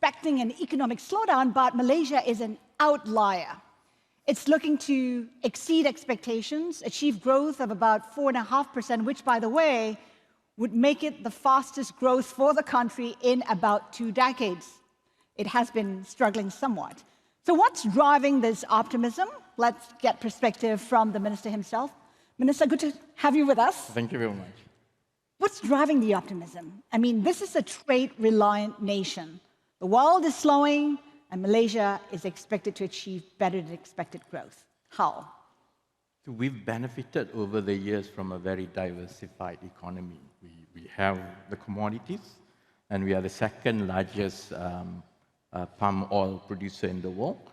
expecting an economic slowdown, but Malaysia is an outlier. It's looking to exceed expectations, achieve growth of about 4.5%, which, by the way, would make it the fastest growth for the country in about 2 decades. It has been struggling somewhat. So what's driving this optimism? Let's get perspective from the Minister himself. Minister, good to have you with us. Thank you very much. What's driving the optimism? I mean, this is a trade-reliant nation. The world is slowing, and Malaysia is expected to achieve better than expected growth. How? So we've benefited over the years from a very diversified economy. We have the commodities, and we are the second largest palm oil producer in the world.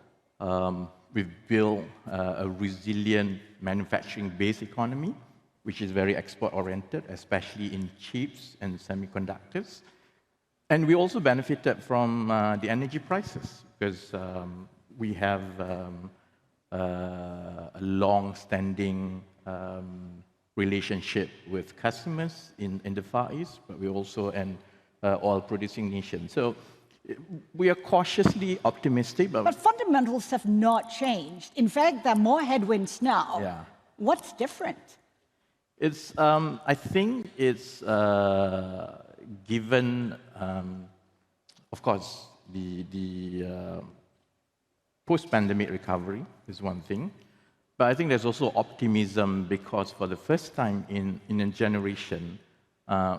We've built a resilient manufacturing-based economy, which is very export-oriented, especially in chips and semiconductors. And we also benefited from the energy prices, because we have a long-standing relationship with customers in the Far East, but we're also an oil-producing nation. So we are cautiously optimistic. But fundamentals have not changed. In fact, there are more headwinds now. Yeah. What's different? It's, I think it's given, of course, the post-pandemic recovery is one thing, but I think there's also optimism because for the first time in a generation,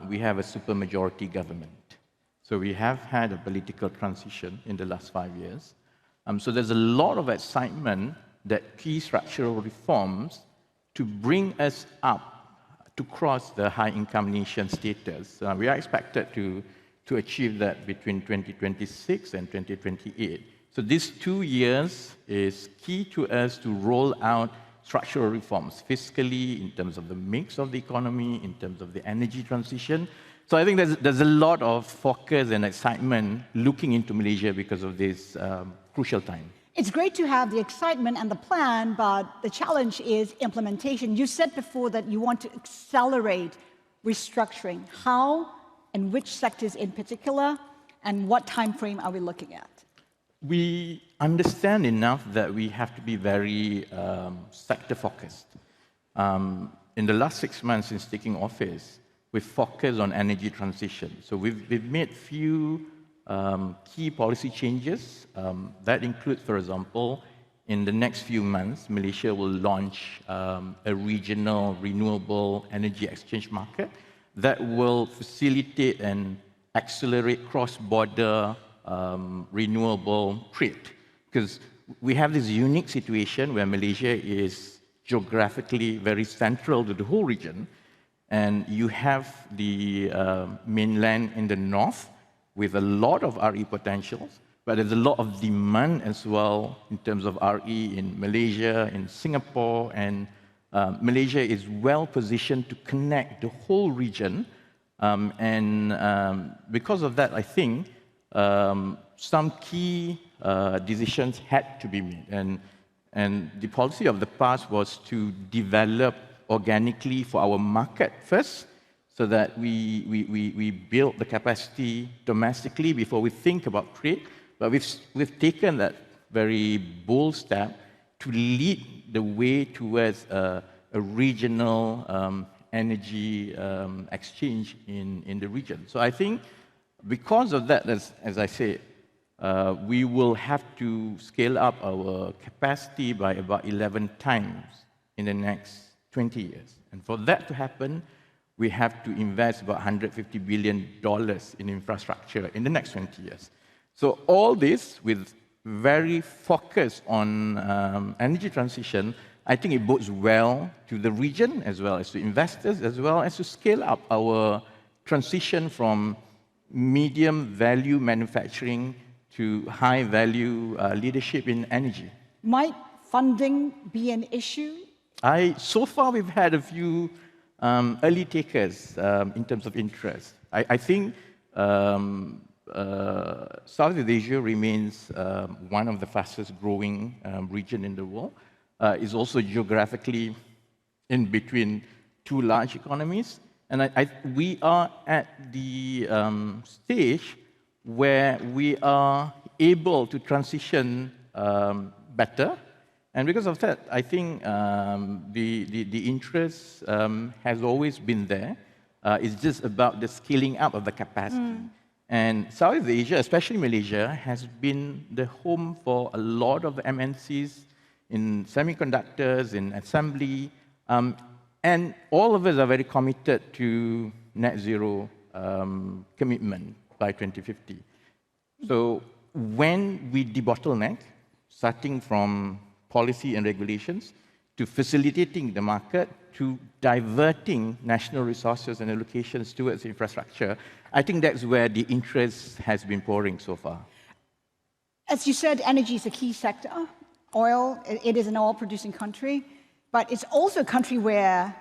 we have a supermajority government. So we have had a political transition in the last 5 years. So there's a lot of excitement that key structural reforms to bring us up to cross the high-income nation status. We are expected to achieve that between 2026 and 2028. So these 2 years is key to us to roll out structural reforms, fiscally, in terms of the mix of the economy, in terms of the energy transition. So I think there's a lot of focus and excitement looking into Malaysia because of this crucial time. It's great to have the excitement and the plan, but the challenge is implementation. You said before that you want to accelerate restructuring. How and which sectors in particular, and what time frame are we looking at? We understand enough that we have to be very sector-focused. In the last 6 months since taking office, we've focused on energy transition. So we've made few key policy changes. That includes, for example, in the next few months, Malaysia will launch a regional renewable energy exchange market that will facilitate and accelerate cross-border renewable trade. Because we have this unique situation where Malaysia is geographically very central to the whole region, and you have the mainland in the north with a lot of RE potentials, but there's a lot of demand as well in terms of RE in Malaysia, in Singapore, and Malaysia is well positioned to connect the whole region. Because of that, I think some key decisions had to be made. And the policy of the past was to develop organically for our market first, so that we build the capacity domestically before we think about trade. But we've taken that very bold step to lead the way towards a regional energy exchange in the region. So I think because of that, as I said, we will have to scale up our capacity by about 11 times in the next 20 years. And for that to happen, we have to invest about $150 billion in infrastructure in the next 20 years. So all this with very focus on energy transition, I think it bodes well to the region, as well as to investors, as well as to scale up our transition from medium value manufacturing to high value leadership in energy. Might funding be an issue? So far we've had a few early takers in terms of interest. I think Southeast Asia remains one of the fastest growing region in the world. It's also geographically in between 2 large economies. And we are at the stage where we are able to transition better. And because of that, I think the interest has always been there. It's just about the scaling up of the capacity. And Southeast Asia, especially Malaysia, has been the home for a lot of MNCs in semiconductors, in assembly, and all of us are very committed to net zero commitment by 2050. So when we debottleneck, starting from policy and regulations, to facilitating the market, to diverting national resources and allocations towards infrastructure, I think that's where the interest has been pouring so far. As you said, energy is a key sector. Oil, it is an oil-producing country, but it's also a country where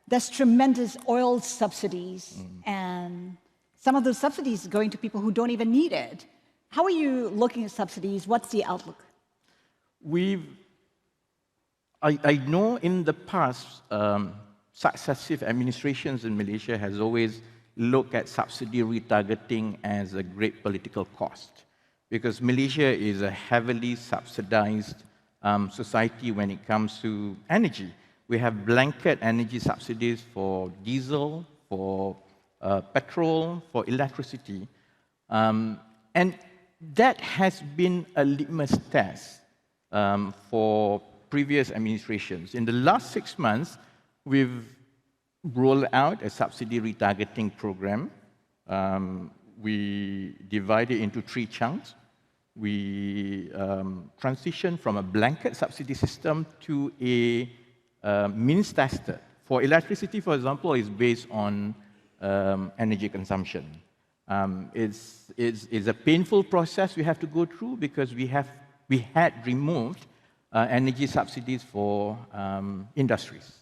there's tremendous oil subsidies, and some of those subsidies are going to people who don't even need it. How are you looking at subsidies? What's the outlook? I know in the past, successive administrations in Malaysia has always looked at subsidy retargeting as a great political cost, because Malaysia is a heavily subsidized society when it comes to energy. We have blanket energy subsidies for diesel, for petrol, for electricity. And that has been a litmus test for previous administrations. In the last 6 months, we've rolled out a subsidy retargeting program. We divide it into 3 chunks. We transitioned from a blanket subsidy system to a means-tested. For electricity, for example, is based on energy consumption. It's a painful process we have to go through because we had removed energy subsidies for industries.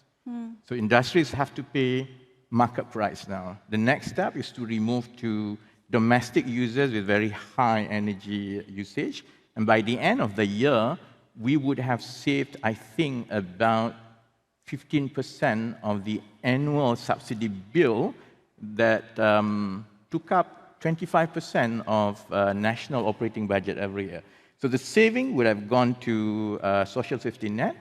So industries have to pay market price now. The next step is to remove to domestic users with very high energy usage. And by the end of the year, we would have saved, I think, about 15% of the annual subsidy bill that took up 25% of national operating budget every year. So the saving would have gone to social safety net.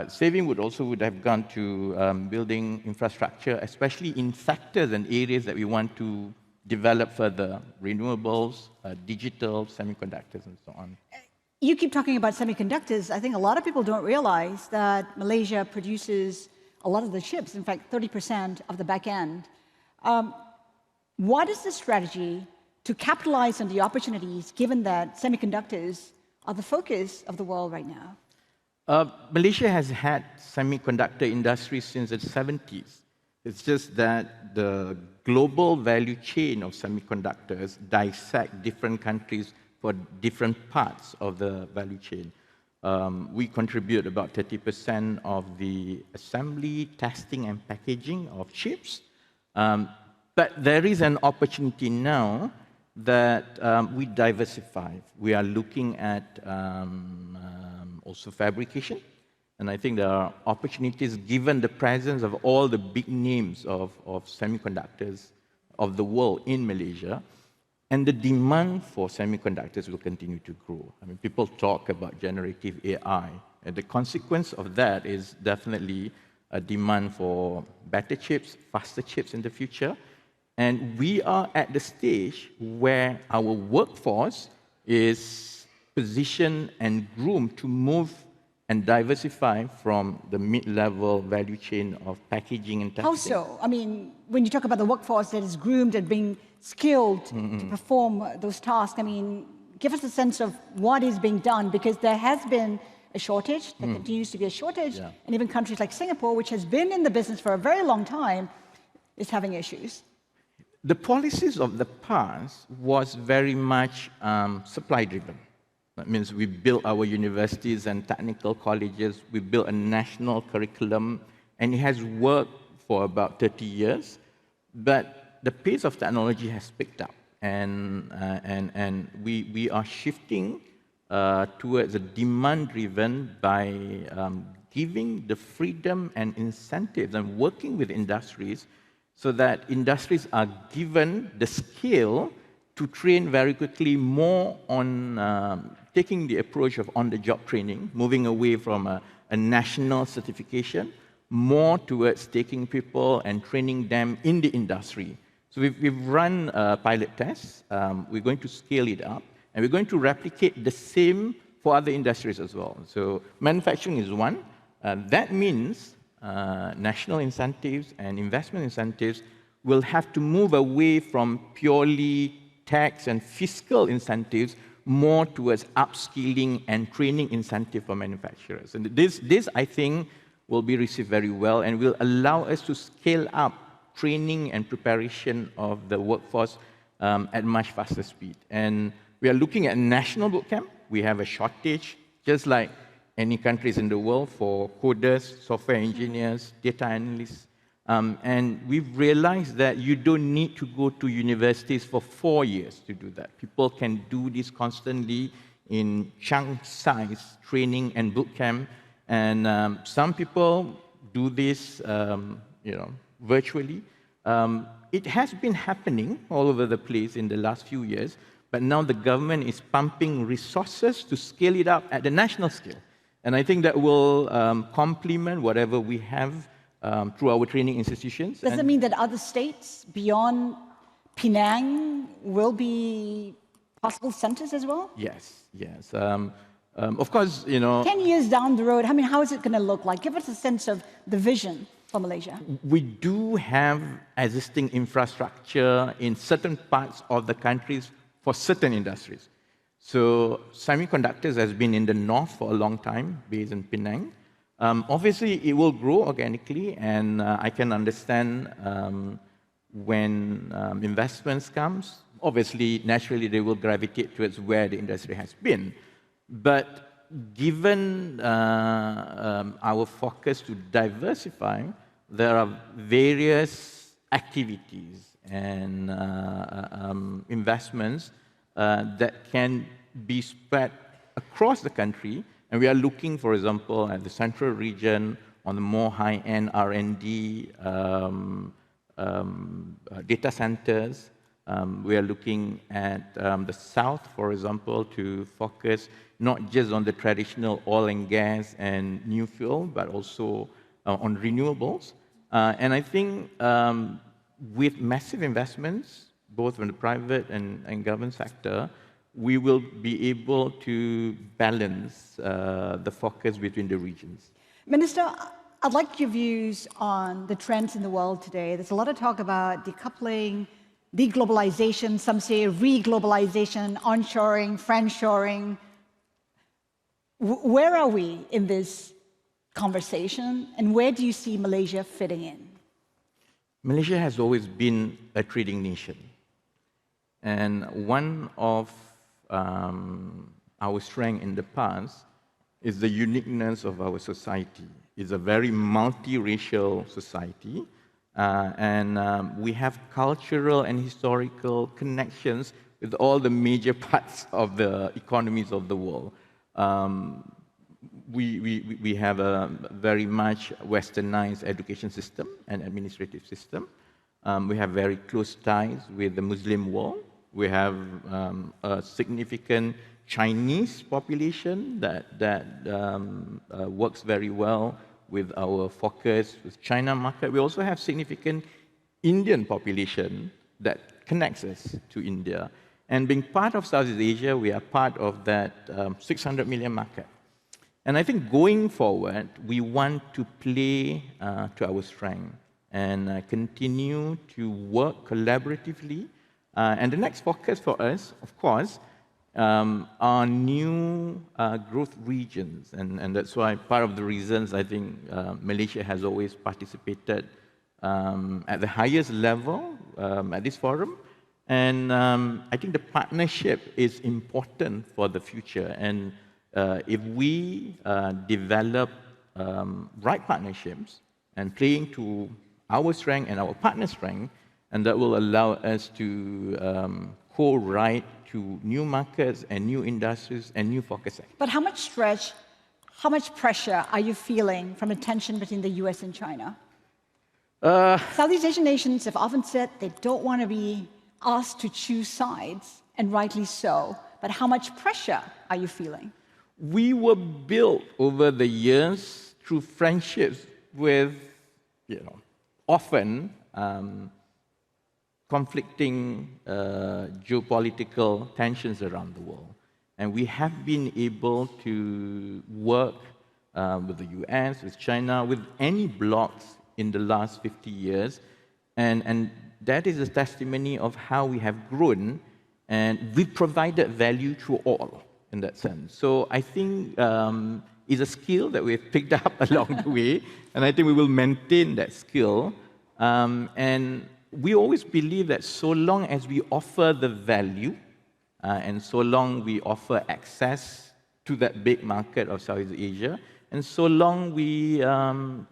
Saving would have gone to building infrastructure, especially in sectors and areas that we want to develop further: renewables, digital, semiconductors, and so on. You keep talking about semiconductors. I think a lot of people don't realize that Malaysia produces a lot of the chips, in fact, 30% of the back end. What is the strategy to capitalize on the opportunities, given that semiconductors are the focus of the world right now? Malaysia has had semiconductor industry since the 70s. It's just that the global value chain of semiconductors dissect different countries for different parts of the value chain. We contribute about 30% of the assembly, testing, and packaging of chips. But there is an opportunity now that we diversify. We are looking at also fabrication. And I think there are opportunities given the presence of all the big names of semiconductors of the world in Malaysia. And the demand for semiconductors will continue to grow. I mean, people talk about generative AI. And the consequence of that is definitely a demand for better chips, faster chips in the future. And we are at the stage where our workforce is positioned and groomed to move and diversify from the mid-level value chain of packaging and testing. How so? I mean, when you talk about the workforce that is groomed and being skilled to perform those tasks, I mean, give us a sense of what is being done, because there has been a shortage, there continues to be a shortage, and even countries like Singapore, which has been in the business for a very long time, is having issues. The policies of the past was very much supply-driven. That means we built our universities and technical colleges, we built a national curriculum, and it has worked for about 30 years. But the pace of technology has picked up, and we are shifting towards a demand-driven by giving the freedom and incentives and working with industries so that industries are given the skill to train very quickly more on taking the approach of on-the-job training, moving away from a national certification, more towards taking people and training them in the industry. So we've run pilot tests. We're going to scale it up, and we're going to replicate the same for other industries as well. So manufacturing is one. That means national incentives and investment incentives will have to move away from purely tax and fiscal incentives more towards upskilling and training incentive for manufacturers. And this, I think, will be received very well and will allow us to scale up training and preparation of the workforce at much faster speed. And we are looking at national bootcamp. We have a shortage, just like any countries in the world, for coders, software engineers, data analysts. And we've realized that you don't need to go to universities for 4 years to do that. People can do this constantly in chunk-size training and bootcamp. And some people do this, virtually. It has been happening all over the place in the last few years, but now the government is pumping resources to scale it up at the national scale. And I think that will complement whatever we have through our training institutions. Does it mean that other states beyond Penang will be possible centers as well? Yes, yes. Of course, 10 years down the road, how is it going to look like? Give us a sense of the vision for Malaysia. We do have existing infrastructure in certain parts of the countries for certain industries. So semiconductors has been in the north for a long time, based in Penang. Obviously, it will grow organically, and I can understand when investments comes, obviously, naturally, they will gravitate towards where the industry has been. But given our focus to diversify, there are various activities and investments that can be spread across the country. And we are looking, for example, at the central region on the more high-end R&D data centers. We are looking at the south, for example, to focus not just on the traditional oil and gas and new fuel, but also on renewables. And I think with massive investments, both from the private and government sector, we will be able to balance the focus between the regions. Minister, I'd like your views on the trends in the world today. There's a lot of talk about decoupling, deglobalization, some say re-globalization, onshoring, friendshoring. Where are we in this conversation, and where do you see Malaysia fitting in? Malaysia has always been a trading nation. And one of our strengths in the past is the uniqueness of our society. It's a very multiracial society. We have cultural and historical connections with all the major parts of the economies of the world. We have a very much westernized education system and administrative system. We have very close ties with the Muslim world. We have a significant Chinese population that works very well with our focus with China market. We also have significant Indian population that connects us to India. And being part of Southeast Asia, we are part of that 600 million market. And I think going forward, we want to play to our strength and continue to work collaboratively. And the next focus for us, of course, are new growth regions. And that's why part of the reasons I think Malaysia has always participated at the highest level at this forum. And I think the partnership is important for the future. And if we develop right partnerships and playing to our strength and our partner's strength, and that will allow us to co-write to new markets and new industries and new focus sectors. But how much stretch, how much pressure are you feeling from the tension between the US and China? Southeast Asian nations have often said they don't want to be asked to choose sides, and rightly so. But how much pressure are you feeling? We were built over the years through friendships with, often conflicting geopolitical tensions around the world. And we have been able to work with the US, with China, with any blocs in the last 50 years. And that is a testimony of how we have grown, and we've provided value to all in that sense. So I think it's a skill that we've picked up along the way, and I think we will maintain that skill. And we always believe that so long as we offer the value, and so long we offer access to that big market of Southeast Asia, and so long we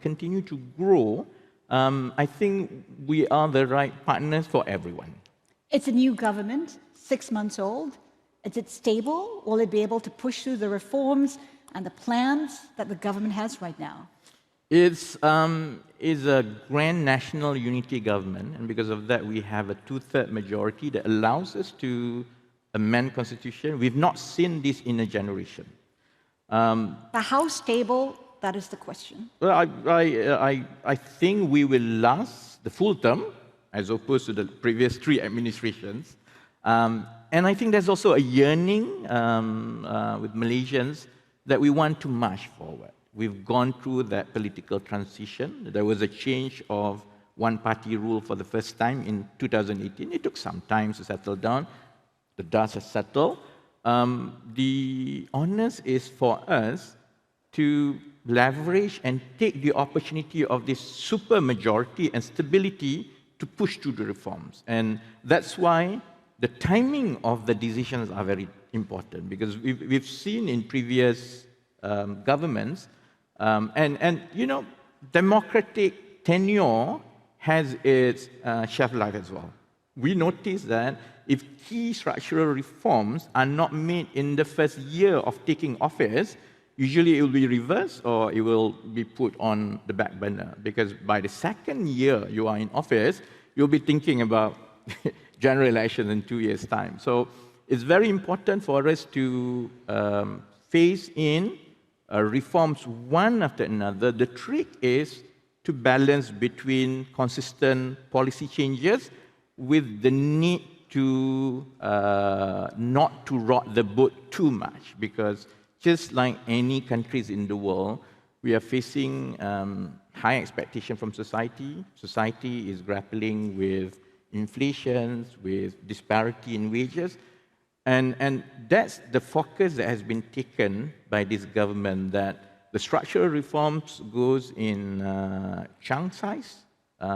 continue to grow, I think we are the right partners for everyone. It's a new government, 6 months old. Is it stable? Will it be able to push through the reforms and the plans that the government has right now? It's a grand national unity government, and because of that, we have a 2/3 majority that allows us to amend constitution. We've not seen this in a generation. But how stable? That is the question. Well, I think we will last the full term, as opposed to the previous 3 administrations. And I think there's also a yearning with Malaysians that we want to march forward. We've gone through that political transition. There was a change of one-party rule for the first time in 2018. It took some time to settle down. The dust has settled. The onus is for us to leverage and take the opportunity of this super majority and stability to push through the reforms. And that's why the timing of the decisions are very important, because we've seen in previous governments, democratic tenure has its shelf life as well. We notice that if key structural reforms are not made in the first year of taking office, usually it will be reversed or it will be put on the back burner, because by the second year you are in office, you'll be thinking about general election in 2 years' time. So it's very important for us to phase in reforms one after another. The trick is to balance between consistent policy changes with the need to not to rock the boat too much, because just like any countries in the world, we are facing high expectation from society. Society is grappling with inflation, with disparity in wages. And that's the focus that has been taken by this government, that the structural reforms goes in chunk size,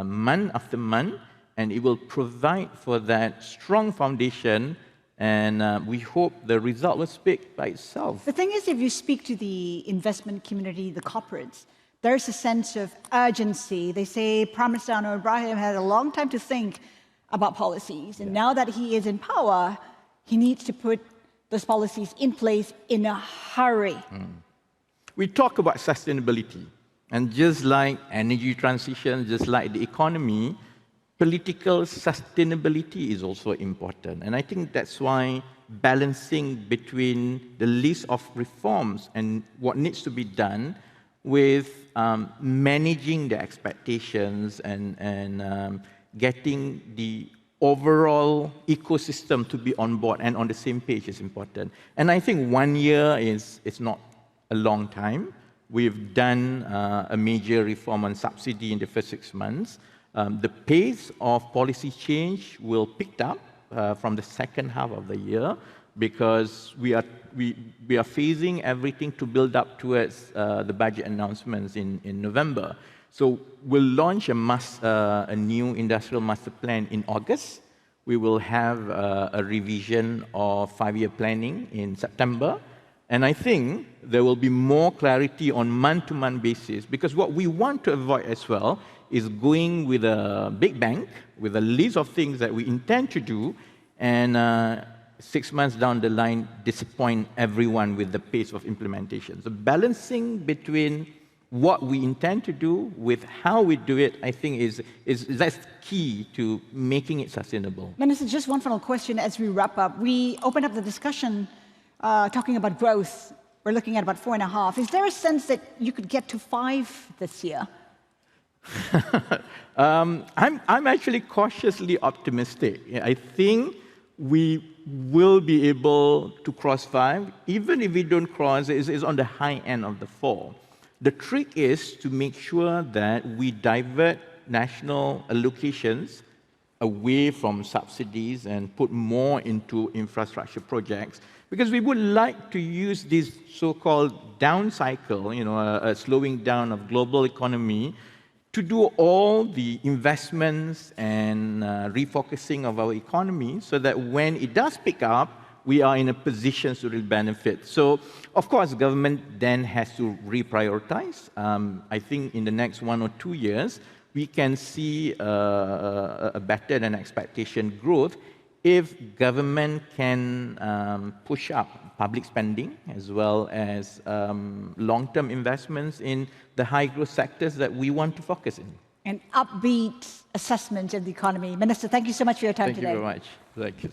month after month, and it will provide for that strong foundation, and we hope the result will speak by itself. The thing is, if you speak to the investment community, the corporates, there's a sense of urgency. They say Prime Minister Anwar Ibrahim had a long time to think about policies, and now that he is in power, he needs to put those policies in place in a hurry. We talk about sustainability, and just like energy transition, just like the economy, political sustainability is also important. And I think that's why balancing between the list of reforms and what needs to be done with managing the expectations and getting the overall ecosystem to be on board and on the same page is important. And I think 1 year is not a long time. We've done a major reform on subsidy in the first 6 months. The pace of policy change will pick up from the second half of the year, because we are phasing everything to build up towards the budget announcements in November. So we'll launch a new industrial master plan in August. We will have a revision of 5-year planning in September. And I think there will be more clarity on month-to-month basis, because what we want to avoid as well is going with a big bang, with a list of things that we intend to do, and 6 months down the line, disappoint everyone with the pace of implementation. So balancing between what we intend to do with how we do it, I think that's key to making it sustainable. Minister, just one final question as we wrap up. We opened up the discussion talking about growth. We're looking at about 4.5. Is there a sense that you could get to 5 this year? I'm actually cautiously optimistic. I think we will be able to cross 5. Even if we don't cross, it's on the high end of the 4. The trick is to make sure that we divert national allocations away from subsidies and put more into infrastructure projects, because we would like to use this so-called down cycle, a slowing down of global economy, to do all the investments and refocusing of our economy so that when it does pick up, we are in a position to really benefit. So, of course, government then has to reprioritize. I think in the next 1 or 2 years, we can see a better than expectation growth if government can push up public spending as well as long-term investments in the high-growth sectors that we want to focus in. An upbeat assessment of the economy. Minister, thank you so much for your time today. Thank you very much. Thank you.